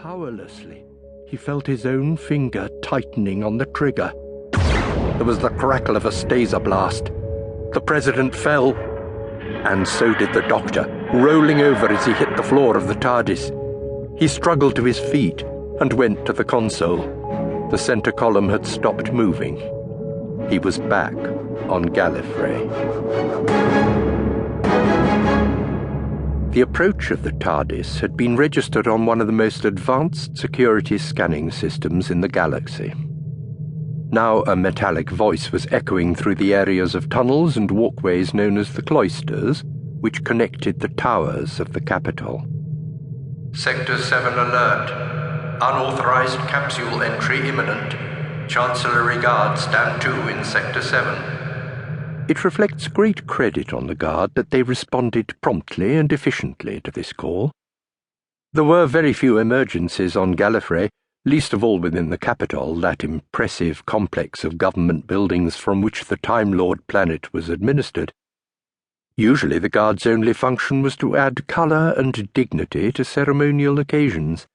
Powerlessly, he felt his own finger tightening on the trigger. There was the crackle of a staser blast. The President fell, and so did the Doctor, rolling over as he hit the floor of the TARDIS. He struggled to his feet and went to the console. The center column had stopped moving. He was back on Gallifrey. The approach of the TARDIS had been registered on one of the most advanced security scanning systems in the galaxy. Now a metallic voice was echoing through the areas of tunnels and walkways known as the cloisters, which connected the towers of the capital. Sector 7 alert. Unauthorized capsule entry imminent. Chancellery Guard stand to in Sector 7. It reflects great credit on the Guard that they responded promptly and efficiently to this call. There were very few emergencies on Gallifrey, least of all within the capital, that impressive complex of government buildings from which the Time Lord planet was administered. Usually the Guard's only function was to add colour and dignity to ceremonial occasions.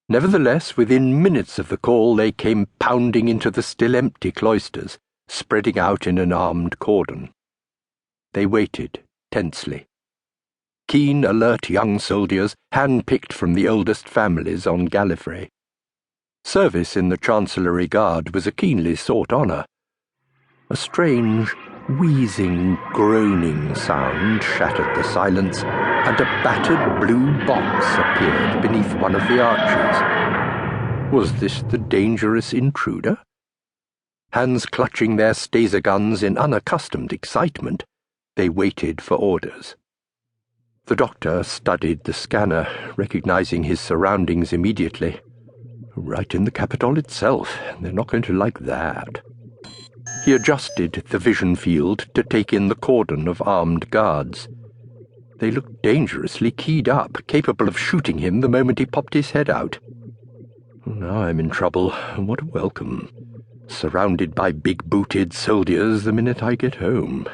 Nevertheless, within minutes of the call they came pounding into the still empty cloisters, spreading out in an armed cordon. They waited, tensely. Keen, alert young soldiers, hand-picked from the oldest families on Gallifrey. Service in the Chancellery Guard was a keenly sought honour. A strange, wheezing, groaning sound shattered the silence, and a battered blue box appeared beneath one of the arches. Was this the dangerous intruder? Hands clutching their staser guns in unaccustomed excitement, they waited for orders. The Doctor studied the scanner, recognizing his surroundings immediately. Right in the capital itself. They're not going to like that. He adjusted the vision field to take in the cordon of armed guards. They looked dangerously keyed up, capable of shooting him the moment he popped his head out. Now I'm in trouble. What a welcome. Surrounded by big-booted soldiers the minute I get home.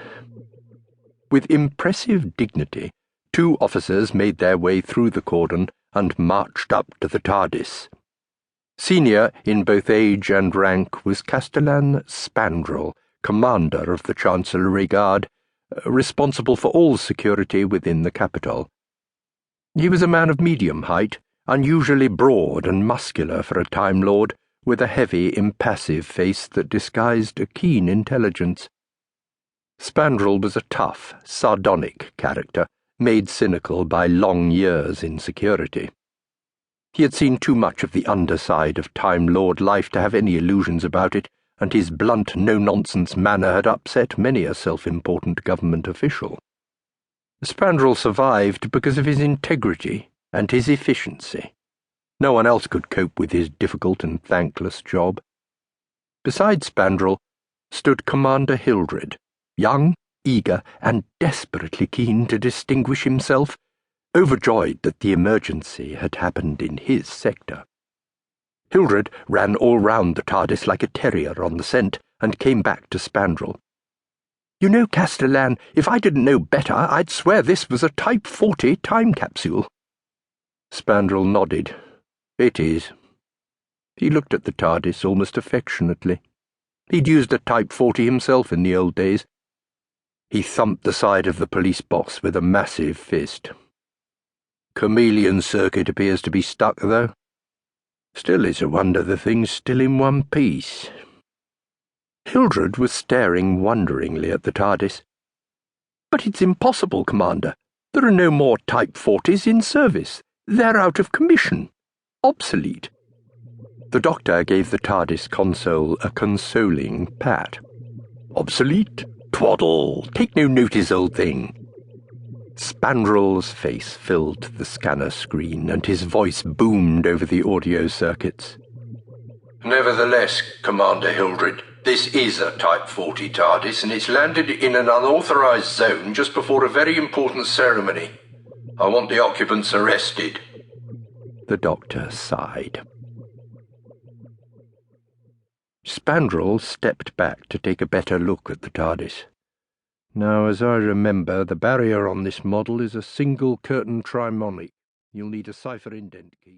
With impressive dignity, two officers made their way through the cordon and marched up to the TARDIS. Senior in both age and rank was Castellan Spandrel, commander of the Chancellery Guard, responsible for all security within the capital. He was a man of medium height, unusually broad and muscular for a Time Lord, with a heavy, impassive face that disguised a keen intelligence. Spandrel was a tough, sardonic character, made cynical by long years in security. He had seen too much of the underside of Time Lord life to have any illusions about it, and his blunt, no-nonsense manner had upset many a self-important government official. Spandrel survived because of his integrity and his efficiency. No one else could cope with his difficult and thankless job. Beside Spandrel stood Commander Hildred, young, eager, and desperately keen to distinguish himself, overjoyed that the emergency had happened in his sector. Hildred ran all round the TARDIS like a terrier on the scent and came back to Spandrel. "You know, Castellan, if I didn't know better, I'd swear this was a Type 40 time capsule." Spandrel nodded. "It is." He looked at the TARDIS almost affectionately. He'd used a Type 40 himself in the old days. He thumped the side of the police box with a massive fist. "Chameleon circuit appears to be stuck, though. Still, it's a wonder the thing's still in one piece." Hildred was staring wonderingly at the TARDIS. "But it's impossible, Commander. There are no more Type 40s in service. They're out of commission. Obsolete." The Doctor gave the TARDIS console a consoling pat. "Obsolete? Twaddle! Take no notice, old thing." Spandrel's face filled the scanner screen, and his voice boomed over the audio circuits. "Nevertheless, Commander Hildred, this is a Type 40 TARDIS, and it's landed in an unauthorized zone just before a very important ceremony. I want the occupants arrested." The Doctor sighed. Spandrel stepped back to take a better look at the TARDIS. "Now, as I remember, the barrier on this model is a single curtain trimonic. You'll need a cipher indent key."